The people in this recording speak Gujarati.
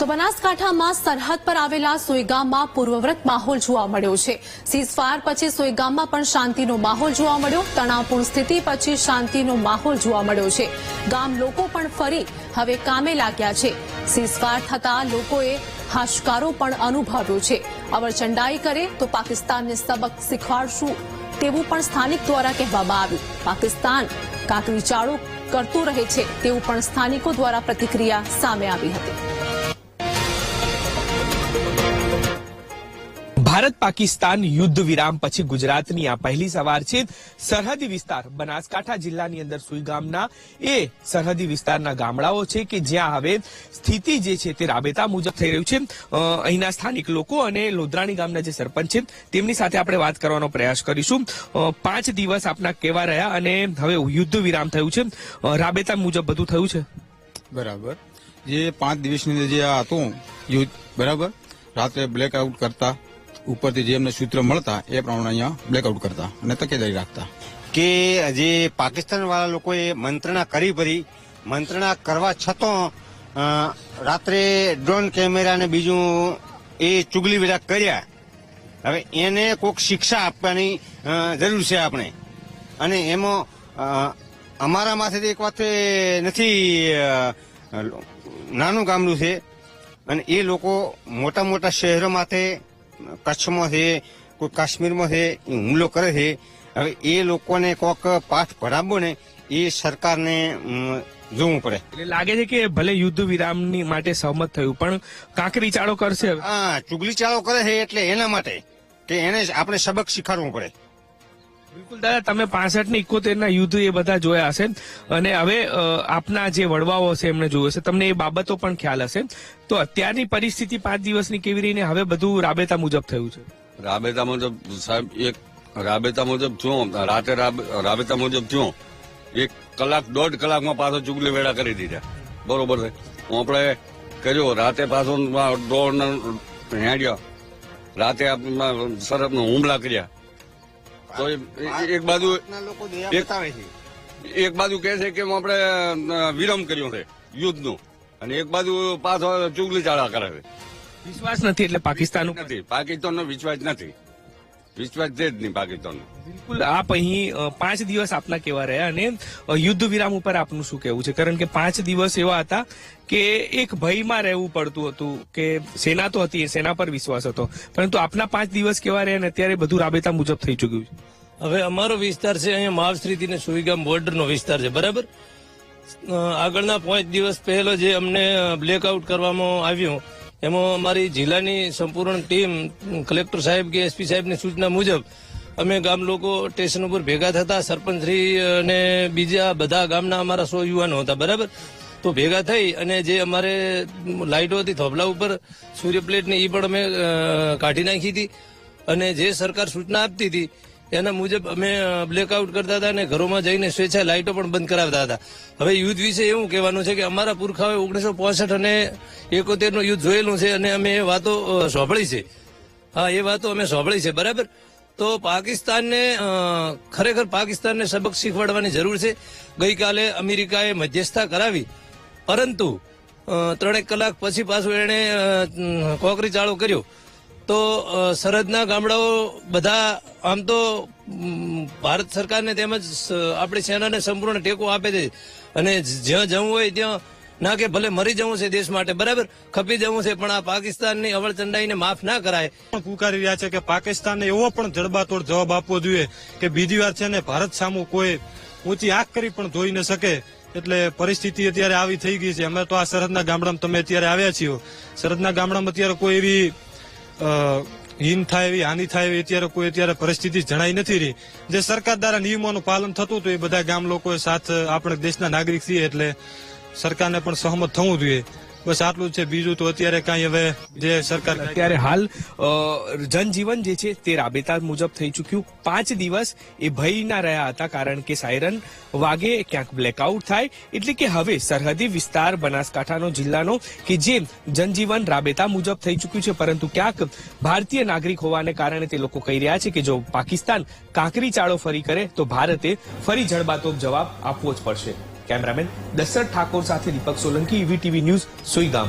તો બનાસકાંઠામાં સરહદ પર આવેલા સોયગામમાં પૂર્વવ્રત માહોલ જોવા મળ્યો છે। સીઝફાયર પછી સોયગામમાં પણ શાંતિનો માહોલ જોવા મળ્યો। તણાવપૂર્ણ સ્થિતિ પછી શાંતિનો માહોલ જોવા મળ્યો છે। ગામ લોકો પણ ફરી હવે કામે લાગ્યા છે। સીઝફાયર થતા લોકોએ હાશકારો પણ અનુભવ્યો છે। અવરચંડાઈ કરે તો પાકિસ્તાનને સબક શીખવાડશું તેવું પણ સ્થાનિક દ્વારા કહેવામાં આવ્યું। પાકિસ્તાન કાકરી ચાળો કરતું રહે છે તેવું પણ સ્થાનિકો દ્વારા પ્રતિક્રિયા સામે આવી હતી। ભારત પાકિસ્તાન યુદ્ધ વિરામ પછી ગુજરાતની આ પહેલી સવાર છે। સરહદી વિસ્તાર બનાસકાંઠા જિલ્લાની અંદર સુઈગામના એ સરહદી વિસ્તારના ગામડાઓ છે કે જ્યાં હવે સ્થિતિ જે છે તે રાબેતા મુજબ થઈ રહ્યું છે। અહીંના સ્થાનિક લોકો અને લોધરાણી ગામના જે સરપંચ છે તેમની સાથે આપણે વાત કરવાનો પ્રયાસ કરીશું। 5 દિવસ આપના કેવા રહ્યા અને હવે યુદ્ધ વિરામ થયું છે, રાબેતા મુજબ બધું થયું છે? બરાબર, જે 5 દિવસની જે આ હતું યુદ્ધ, બરાબર, રાત્રે બ્લેકઆઉટ કરતા, ઉપરથી જે એમને સૂત્ર મળતા એ પ્રમાણે અહીંયા બ્લેકઆઉટ કરતા અને તકેદારી રાખતા। કે જે પાકિસ્તાન વાળા લોકોએ મંત્રણા કરી ભરી, મંત્રણા કરવા છતાં રાત્રે ડ્રોન કેમેરા ને બીજું એ ચુગલી વિરાગ કર્યા। હવે એને કોઈક શિક્ષા આપવાની જરૂર છે આપણે, અને એમાં અમારા માથેથી એક વાત નથી, નાનું ગામડું છે અને એ લોકો મોટા મોટા શહેરો માથે કચ્છમાં છે, કોઈ કાશ્મીરમાં છે, એ હુમલો કરે છે। હવે એ લોકોને કોક પાઠ ભણાવવો ને એ સરકારને જોવું પડે। એટલે લાગે છે કે ભલે યુદ્ધ વિરામની માટે સહમત થયું પણ કાંકરી ચાળો કરશે। હા, ચુગલી ચાળો કરે છે એટલે એના માટે કે એને આપણે સબક શીખવાડવું પડે। બિલકુલ દાદા, તમે 65 ને 71 ના યુદ્ધ એ બધા જોયા હશે અને હવે આપના જે વડવાઓ હશે એમને જોયું હશે, તમને એ બાબતો પણ ખ્યાલ હશે। તો અત્યારની પરિસ્થિતિ 5 દિવસની કેવી રહીને હવે બધું રાબેતા મુજબ થયું છે? રાબેતા મુજબ સાહેબ, એક રાબેતા મુજબ થયું, રાતે રાબેતા મુજબ થયું, 1 કલાક 1.5 કલાકમાં પાછો ચુગલી વેડા કરી દીધા, બરોબર છે। આપણે કર્યો રાતે પાછો ડોર હેડ્યા, રાતે સરહદ હુમલા કર્યા। તો એક બાજુ કહે છે કે આપણે વિરામ કર્યો છે યુદ્ધનું, અને એક બાજુ પાછો ચુગલી ચાળા કરે છે। વિશ્વાસ નથી એટલે પાકિસ્તાન નથી, પાકિસ્તાનનો વિશ્વાસ નથી, વિશ્વાસ છે જ નહીં પાકિસ્તાનનો। બિલકુલ, આપ અહીં 5 દિવસ આપના કેવા રહ્યા અને યુદ્ધ વિરામ ઉપર આપનું શું કહેવું છે? કારણ કે 5 દિવસ એવા હતા કે એક ભયમાં રહેવું પડતું હતું કે સેના તો હતી, સેના પર વિશ્વાસ હતો, પરંતુ આપના 5 દિવસ કેવા રહ્યા અને અત્યારે બધું રાબેતા મુજબ થઈ ચુક્યું છે? હવે અમારો વિસ્તાર છે અહીંયા માવશ્રીથી ને સુઈગામ બોર્ડરનો વિસ્તાર છે, બરાબર। આગળના 5 દિવસ પહેલો જે અમને બ્લેકઆઉટ કરવામાં આવ્યું એમાં અમારી જિલ્લાની સંપૂર્ણ ટીમ કલેક્ટર સાહેબ કે એસપી સાહેબની સૂચના મુજબ અમે ગામ લોકો સ્ટેશન ઉપર ભેગા થતા, સરપંચશ્રી અને બીજા બધા ગામના અમારા 100 યુવાનો હતા, બરાબર। તો ભેગા થઈ અને જે અમારે લાઇટો હતી થોભલા ઉપર સૂર્ય પ્લેટ ને એ પણ અમે કાઢી નાખી હતી, અને જે સરકાર સૂચના આપતી હતી એના મુજબ અમે બ્લેકઆઉટ કરતા હતા અને ઘરોમાં જઈને સ્વેચ્છાએ લાઇટો પણ બંધ કરાવતા હતા। હવે યુદ્ધ વિશે એવું કહેવાનું છે કે અમારા પુરખાઓએ 1965 અને 71 નું યુદ્ધ જોયેલું છે અને અમે એ વાતો સાંભળી છે। હા, એ વાતો અમે સાંભળી છે, બરાબર। તો પાકિસ્તાનને ખરેખર પાકિસ્તાનને સબક શીખવાડવાની જરૂર છે। ગઈકાલે અમેરિકાએ મધ્યસ્થતા કરાવી, પરંતુ 3 કલાક પછી પાછું એણે કોકરી ચાળો કર્યો। તો સરહદના ગામડાઓ બધા આમ તો ભારત સરકારને તેમજ આપણી સેનાને સંપૂર્ણ ટેકો આપે છે, અને જ્યાં જવું હોય ત્યાં ના કે ભલે મરી જવું છે દેશ માટે, બરાબર, ખપી જવું છે, પણ આ પાકિસ્તાનની અવળચંડાઈને માફ ના કરાય। પુકારી રહ્યા છે કે પાકિસ્તાનને એવો પણ જડબાતોડ જવાબ આપવો જોઈએ કે બીજી વાર છે ને ભારત સામું કોઈ ઊંચી આંખ કરી પણ જોઈ ન શકે। એટલે પરિસ્થિતિ અત્યારે આવી થઈ ગઈ છે। અમે તો આ સરહદના ગામડામાં તમે અત્યારે આવ્યા છીએ, સરહદના ગામડામાં અત્યારે કોઈ એવી હીન થાય એવી, હાનિ થાય એવી અત્યારે પરિસ્થિતિ જણાઈ નથી રહી। જે સરકાર દ્વારા નિયમોનું પાલન થતું હતું એ બધા ગામ લોકો સાથ આપણે દેશના નાગરિક છીએ એટલે સરકારને પણ સહમત થવું જોઈએ। બસ આટલું જ છે, બીજું તો અત્યારે કાંઈ હવે જે સરકાર અત્યારે હાલ જનજીવન જે છે તે રાબેતા મુજબ થઈ ચુક્યું। 5 દિવસ એ ભયના રહ્યા હતા કારણ કે સાયરન વાગે, ક્યાંક બ્લેકઆઉટ થાય, એટલે કે હવે સરહદી વિસ્તાર બનાસકાંઠાનો જિલ્લાનો કે જે જનજીવન રાબેતા મુજબ થઈ ચુક્યું છે, પરંતુ ક્યાંક ભારતીય નાગરિક હોવાને કારણે તે લોકો કહી રહ્યા છે કે જો પાકિસ્તાન કાંકરી ચાળો ફરી કરે તો ભારતે ફરી જડબાતોડ જવાબ આપવો જ પડશે। કેમેરામેન દશરથ ઠાકોર સાથે દીપક સોલંકી, ઈવીટીવી ન્યૂઝ, સુઈગામ।